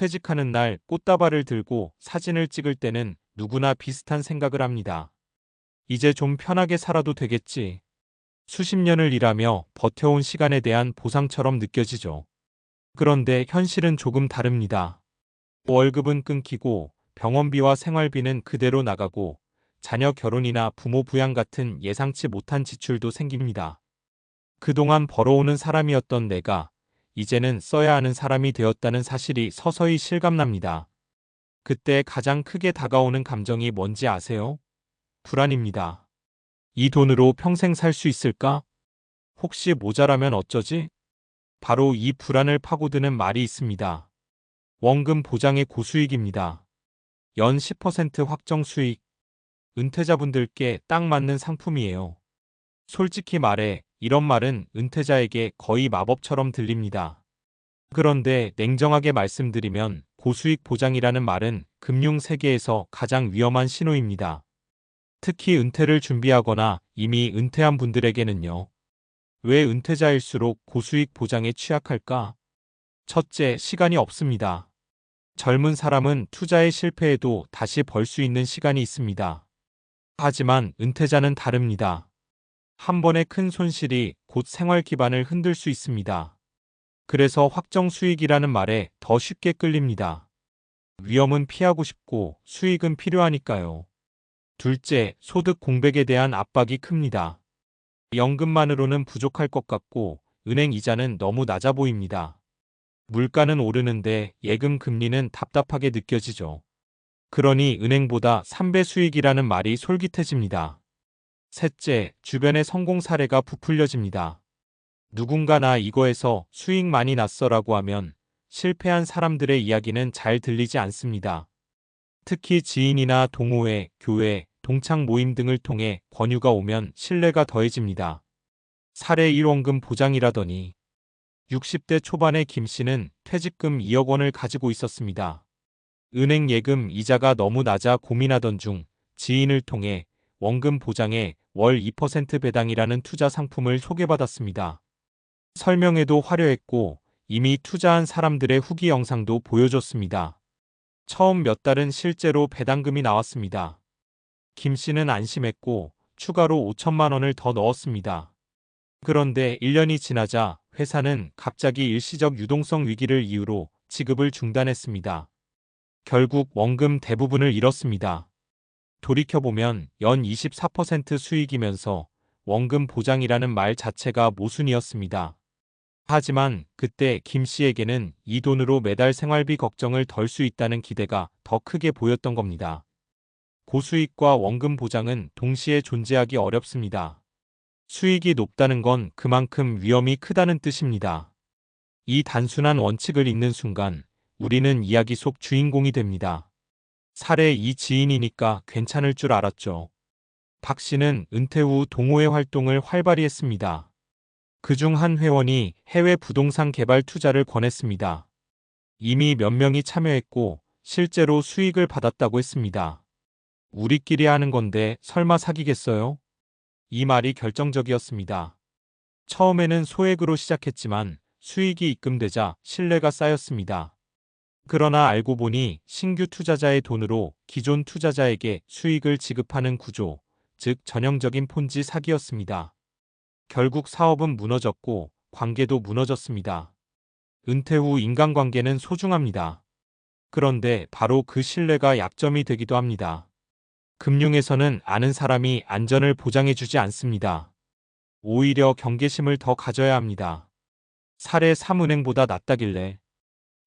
퇴직하는 날 꽃다발을 들고 사진을 찍을 때는 누구나 비슷한 생각을 합니다. 이제 좀 편하게 살아도 되겠지. 수십 년을 일하며 버텨온 시간에 대한 보상처럼 느껴지죠. 그런데 현실은 조금 다릅니다. 월급은 끊기고 병원비와 생활비는 그대로 나가고 자녀 결혼이나 부모 부양 같은 예상치 못한 지출도 생깁니다. 그동안 벌어오는 사람이었던 내가 이제는 써야 하는 사람이 되었다는 사실이 서서히 실감납니다. 그때 가장 크게 다가오는 감정이 뭔지 아세요? 불안입니다. 이 돈으로 평생 살 수 있을까? 혹시 모자라면 어쩌지? 바로 이 불안을 파고드는 말이 있습니다. 원금 보장의 고수익입니다. 연 10% 확정 수익. 은퇴자분들께 딱 맞는 상품이에요. 솔직히 말해 이런 말은 은퇴자에게 거의 마법처럼 들립니다. 그런데 냉정하게 말씀드리면 고수익 보장이라는 말은 금융 세계에서 가장 위험한 신호입니다. 특히 은퇴를 준비하거나 이미 은퇴한 분들에게는요. 왜 은퇴자일수록 고수익 보장에 취약할까? 첫째, 시간이 없습니다. 젊은 사람은 투자에 실패해도 다시 벌 수 있는 시간이 있습니다. 하지만 은퇴자는 다릅니다. 한 번의 큰 손실이 곧 생활 기반을 흔들 수 있습니다. 그래서 확정 수익이라는 말에 더 쉽게 끌립니다. 위험은 피하고 싶고 수익은 필요하니까요. 둘째, 소득 공백에 대한 압박이 큽니다. 연금만으로는 부족할 것 같고 은행 이자는 너무 낮아 보입니다. 물가는 오르는데 예금 금리는 답답하게 느껴지죠. 그러니 은행보다 3배 수익이라는 말이 솔깃해집니다. 셋째, 주변의 성공 사례가 부풀려집니다. 누군가 나 이거에서 수익 많이 났어라고 하면 실패한 사람들의 이야기는 잘 들리지 않습니다. 특히 지인이나 동호회, 교회, 동창 모임 등을 통해 권유가 오면 신뢰가 더해집니다. 사례 1원금 보장이라더니 60대 초반의 김 씨는 퇴직금 2억 원을 가지고 있었습니다. 은행 예금 이자가 너무 낮아 고민하던 중 지인을 통해 원금 보장에 월 2% 배당이라는 투자 상품을 소개받았습니다. 설명에도 화려했고 이미 투자한 사람들의 후기 영상도 보여줬습니다. 처음 몇 달은 실제로 배당금이 나왔습니다. 김 씨는 안심했고 추가로 5천만 원을 더 넣었습니다. 그런데 1년이 지나자 회사는 갑자기 일시적 유동성 위기를 이유로 지급을 중단했습니다. 결국 원금 대부분을 잃었습니다. 돌이켜보면 연 24% 수익이면서 원금 보장이라는 말 자체가 모순이었습니다. 하지만 그때 김 씨에게는 이 돈으로 매달 생활비 걱정을 덜 수 있다는 기대가 더 크게 보였던 겁니다. 고수익과 원금 보장은 동시에 존재하기 어렵습니다. 수익이 높다는 건 그만큼 위험이 크다는 뜻입니다. 이 단순한 원칙을 읽는 순간 우리는 이야기 속 주인공이 됩니다. 사례 이 지인이니까 괜찮을 줄 알았죠. 박 씨는 은퇴 후 동호회 활동을 활발히 했습니다. 그중 한 회원이 해외 부동산 개발 투자를 권했습니다. 이미 몇 명이 참여했고 실제로 수익을 받았다고 했습니다. 우리끼리 하는 건데 설마 사기겠어요? 이 말이 결정적이었습니다. 처음에는 소액으로 시작했지만 수익이 입금되자 신뢰가 쌓였습니다. 그러나 알고 보니 신규 투자자의 돈으로 기존 투자자에게 수익을 지급하는 구조, 즉 전형적인 폰지 사기였습니다. 결국 사업은 무너졌고 관계도 무너졌습니다. 은퇴 후 인간관계는 소중합니다. 그런데 바로 그 신뢰가 약점이 되기도 합니다. 금융에서는 아는 사람이 안전을 보장해주지 않습니다. 오히려 경계심을 더 가져야 합니다. 사례 3은행보다 낫다길래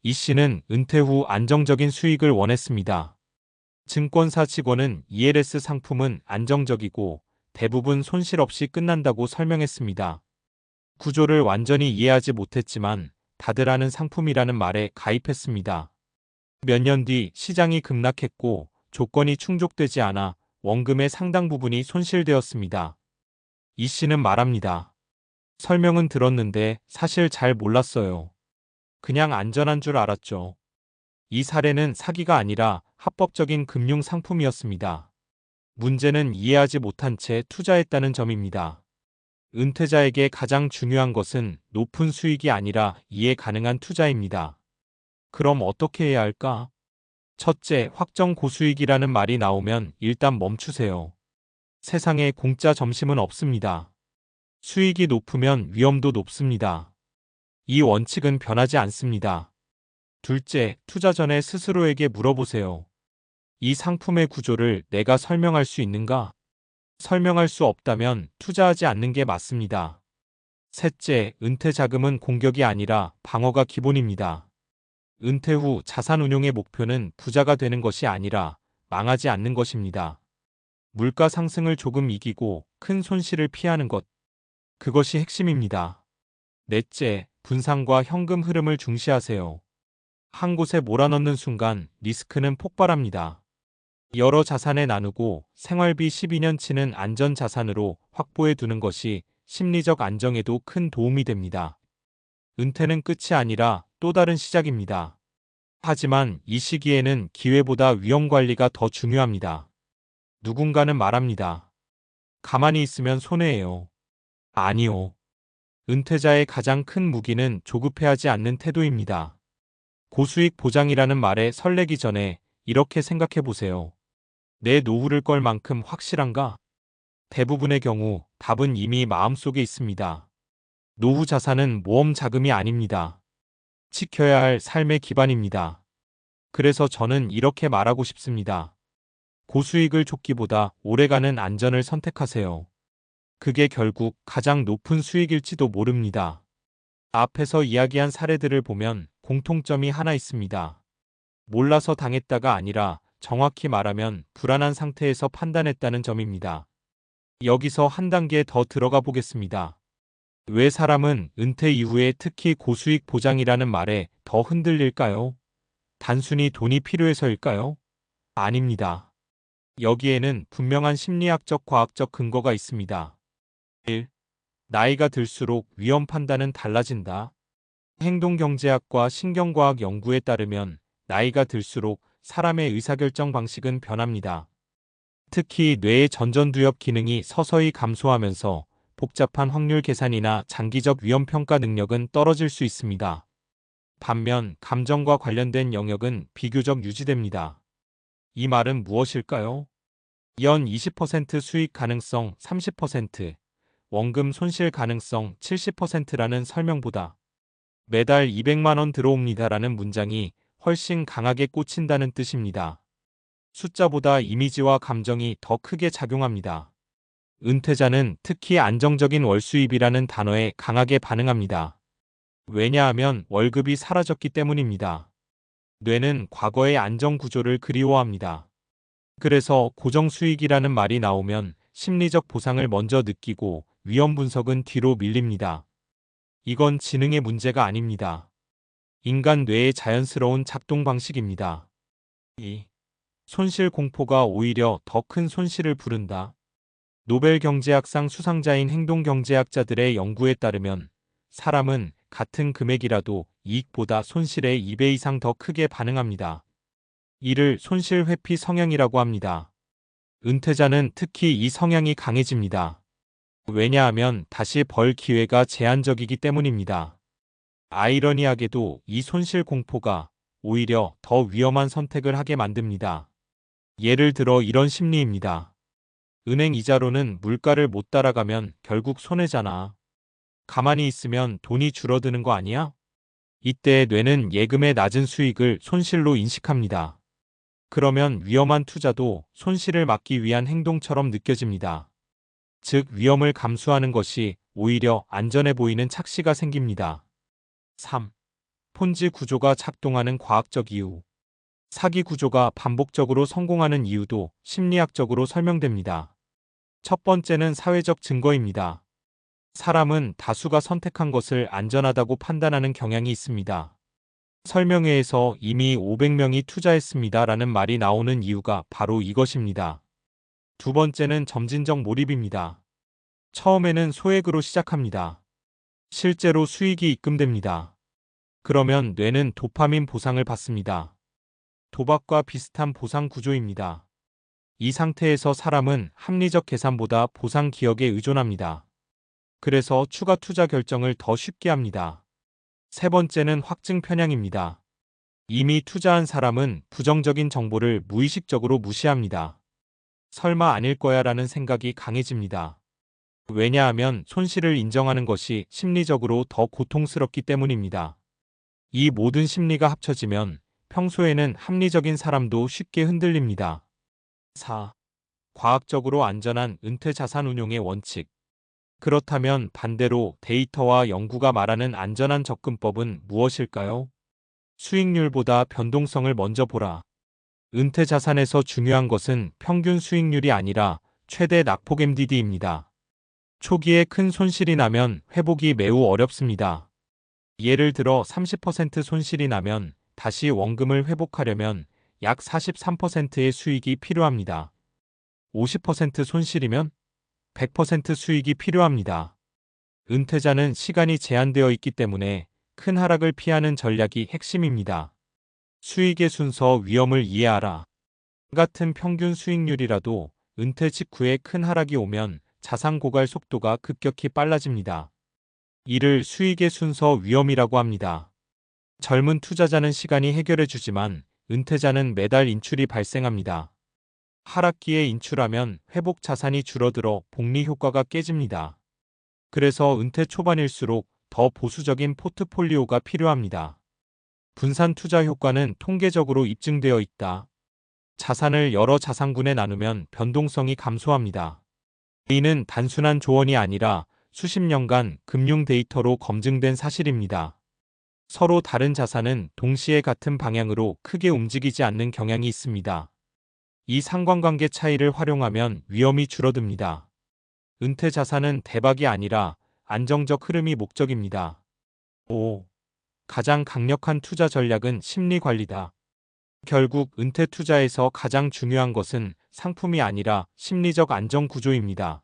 이 씨는 은퇴 후 안정적인 수익을 원했습니다. 증권사 직원은 ELS 상품은 안정적이고 대부분 손실 없이 끝난다고 설명했습니다. 구조를 완전히 이해하지 못했지만 다들 아는 상품이라는 말에 가입했습니다. 몇 년 뒤 시장이 급락했고 조건이 충족되지 않아 원금의 상당 부분이 손실되었습니다. 이 씨는 말합니다. 설명은 들었는데 사실 잘 몰랐어요. 그냥 안전한 줄 알았죠. 이 사례는 사기가 아니라 합법적인 금융 상품이었습니다. 문제는 이해하지 못한 채 투자했다는 점입니다. 은퇴자에게 가장 중요한 것은 높은 수익이 아니라 이해 가능한 투자입니다. 그럼 어떻게 해야 할까? 첫째, 확정 고수익이라는 말이 나오면 일단 멈추세요. 세상에 공짜 점심은 없습니다. 수익이 높으면 위험도 높습니다. 이 원칙은 변하지 않습니다. 둘째, 투자 전에 스스로에게 물어보세요. 이 상품의 구조를 내가 설명할 수 있는가? 설명할 수 없다면 투자하지 않는 게 맞습니다. 셋째, 은퇴 자금은 공격이 아니라 방어가 기본입니다. 은퇴 후 자산 운용의 목표는 부자가 되는 것이 아니라 망하지 않는 것입니다. 물가 상승을 조금 이기고 큰 손실을 피하는 것, 그것이 핵심입니다. 넷째, 분산과 현금 흐름을 중시하세요. 한 곳에 몰아넣는 순간 리스크는 폭발합니다. 여러 자산에 나누고 생활비 12년치는 안전자산으로 확보해 두는 것이 심리적 안정에도 큰 도움이 됩니다. 은퇴는 끝이 아니라 또 다른 시작입니다. 하지만 이 시기에는 기회보다 위험 관리가 더 중요합니다. 누군가는 말합니다. 가만히 있으면 손해예요. 아니요. 은퇴자의 가장 큰 무기는 조급해하지 않는 태도입니다. 고수익 보장이라는 말에 설레기 전에 이렇게 생각해 보세요. 내 노후를 걸 만큼 확실한가? 대부분의 경우 답은 이미 마음속에 있습니다. 노후 자산은 모험 자금이 아닙니다. 지켜야 할 삶의 기반입니다. 그래서 저는 이렇게 말하고 싶습니다. 고수익을 쫓기보다 오래가는 안전을 선택하세요. 그게 결국 가장 높은 수익일지도 모릅니다. 앞에서 이야기한 사례들을 보면 공통점이 하나 있습니다. 몰라서 당했다가 아니라 정확히 말하면 불안한 상태에서 판단했다는 점입니다. 여기서 한 단계 더 들어가 보겠습니다. 왜 사람은 은퇴 이후에 특히 고수익 보장이라는 말에 더 흔들릴까요? 단순히 돈이 필요해서일까요? 아닙니다. 여기에는 분명한 심리학적 과학적 근거가 있습니다. 1. 나이가 들수록 위험 판단은 달라진다. 행동경제학과 신경과학 연구에 따르면 나이가 들수록 사람의 의사결정 방식은 변합니다. 특히 뇌의 전전두엽 기능이 서서히 감소하면서 복잡한 확률 계산이나 장기적 위험 평가 능력은 떨어질 수 있습니다. 반면 감정과 관련된 영역은 비교적 유지됩니다. 이 말은 무엇일까요? 연 20% 수익 가능성 30%, 원금 손실 가능성 70%라는 설명보다 매달 200만 원 들어옵니다라는 문장이 훨씬 강하게 꽂힌다는 뜻입니다. 숫자보다 이미지와 감정이 더 크게 작용합니다. 은퇴자는 특히 안정적인 월수입이라는 단어에 강하게 반응합니다. 왜냐하면 월급이 사라졌기 때문입니다. 뇌는 과거의 안정 구조를 그리워합니다. 그래서 고정수익이라는 말이 나오면 심리적 보상을 먼저 느끼고 위험 분석은 뒤로 밀립니다. 이건 지능의 문제가 아닙니다. 인간 뇌의 자연스러운 작동 방식입니다. 2. 손실 공포가 오히려 더 큰 손실을 부른다. 노벨 경제학상 수상자인 행동경제학자들의 연구에 따르면 사람은 같은 금액이라도 이익보다 손실에 2배 이상 더 크게 반응합니다. 이를 손실 회피 성향이라고 합니다. 은퇴자는 특히 이 성향이 강해집니다. 왜냐하면 다시 벌 기회가 제한적이기 때문입니다. 아이러니하게도 이 손실 공포가 오히려 더 위험한 선택을 하게 만듭니다. 예를 들어 이런 심리입니다. 은행 이자로는 물가를 못 따라가면 결국 손해잖아. 가만히 있으면 돈이 줄어드는 거 아니야? 이때 뇌는 예금의 낮은 수익을 손실로 인식합니다. 그러면 위험한 투자도 손실을 막기 위한 행동처럼 느껴집니다. 즉 위험을 감수하는 것이 오히려 안전해 보이는 착시가 생깁니다. 3. 폰지 구조가 작동하는 과학적 이유. 사기 구조가 반복적으로 성공하는 이유도 심리학적으로 설명됩니다. 첫 번째는 사회적 증거입니다. 사람은 다수가 선택한 것을 안전하다고 판단하는 경향이 있습니다. 설명회에서 이미 500명이 투자했습니다라는 말이 나오는 이유가 바로 이것입니다. 두 번째는 점진적 몰입입니다. 처음에는 소액으로 시작합니다. 실제로 수익이 입금됩니다. 그러면 뇌는 도파민 보상을 받습니다. 도박과 비슷한 보상 구조입니다. 이 상태에서 사람은 합리적 계산보다 보상 기억에 의존합니다. 그래서 추가 투자 결정을 더 쉽게 합니다. 세 번째는 확증 편향입니다. 이미 투자한 사람은 부정적인 정보를 무의식적으로 무시합니다. 설마 아닐 거야 라는 생각이 강해집니다. 왜냐하면 손실을 인정하는 것이 심리적으로 더 고통스럽기 때문입니다. 이 모든 심리가 합쳐지면 평소에는 합리적인 사람도 쉽게 흔들립니다. 4. 과학적으로 안전한 은퇴 자산 운용의 원칙. 그렇다면 반대로 데이터와 연구가 말하는 안전한 접근법은 무엇일까요? 수익률보다 변동성을 먼저 보라. 은퇴 자산에서 중요한 것은 평균 수익률이 아니라 최대 낙폭 MDD입니다. 초기에 큰 손실이 나면 회복이 매우 어렵습니다. 예를 들어 30% 손실이 나면 다시 원금을 회복하려면 약 43%의 수익이 필요합니다. 50% 손실이면 100% 수익이 필요합니다. 은퇴자는 시간이 제한되어 있기 때문에 큰 하락을 피하는 전략이 핵심입니다. 수익의 순서 위험을 이해하라. 같은 평균 수익률이라도 은퇴 직후에 큰 하락이 오면 자산 고갈 속도가 급격히 빨라집니다. 이를 수익의 순서 위험이라고 합니다. 젊은 투자자는 시간이 해결해 주지만 은퇴자는 매달 인출이 발생합니다. 하락기에 인출하면 회복 자산이 줄어들어 복리 효과가 깨집니다. 그래서 은퇴 초반일수록 더 보수적인 포트폴리오가 필요합니다. 분산 투자 효과는 통계적으로 입증되어 있다. 자산을 여러 자산군에 나누면 변동성이 감소합니다. 이는 단순한 조언이 아니라 수십 년간 금융 데이터로 검증된 사실입니다. 서로 다른 자산은 동시에 같은 방향으로 크게 움직이지 않는 경향이 있습니다. 이 상관관계 차이를 활용하면 위험이 줄어듭니다. 은퇴 자산은 대박이 아니라 안정적 흐름이 목적입니다. 5. 가장 강력한 투자 전략은 심리 관리다. 결국 은퇴 투자에서 가장 중요한 것은 상품이 아니라 심리적 안정 구조입니다.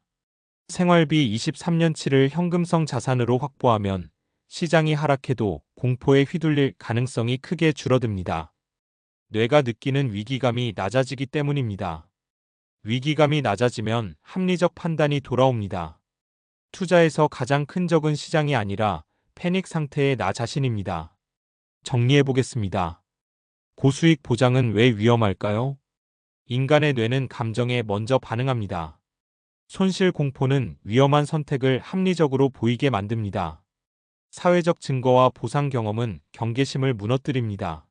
생활비 23년치를 현금성 자산으로 확보하면 시장이 하락해도 공포에 휘둘릴 가능성이 크게 줄어듭니다. 뇌가 느끼는 위기감이 낮아지기 때문입니다. 위기감이 낮아지면 합리적 판단이 돌아옵니다. 투자에서 가장 큰 적은 시장이 아니라 패닉 상태의 나 자신입니다. 정리해 보겠습니다. 고수익 보장은 왜 위험할까요? 인간의 뇌는 감정에 먼저 반응합니다. 손실 공포는 위험한 선택을 합리적으로 보이게 만듭니다. 사회적 증거와 보상 경험은 경계심을 무너뜨립니다.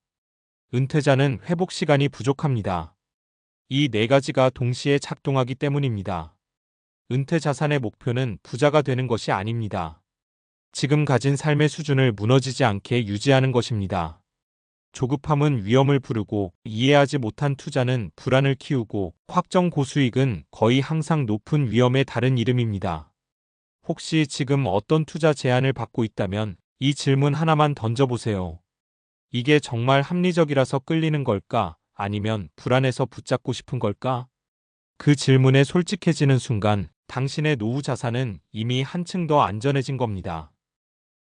은퇴자는 회복 시간이 부족합니다. 이 네 가지가 동시에 작동하기 때문입니다. 은퇴 자산의 목표는 부자가 되는 것이 아닙니다. 지금 가진 삶의 수준을 무너지지 않게 유지하는 것입니다. 조급함은 위험을 부르고 이해하지 못한 투자는 불안을 키우고 확정 고수익은 거의 항상 높은 위험의 다른 이름입니다. 혹시 지금 어떤 투자 제안을 받고 있다면 이 질문 하나만 던져보세요. 이게 정말 합리적이라서 끌리는 걸까? 아니면 불안해서 붙잡고 싶은 걸까? 그 질문에 솔직해지는 순간 당신의 노후 자산은 이미 한층 더 안전해진 겁니다.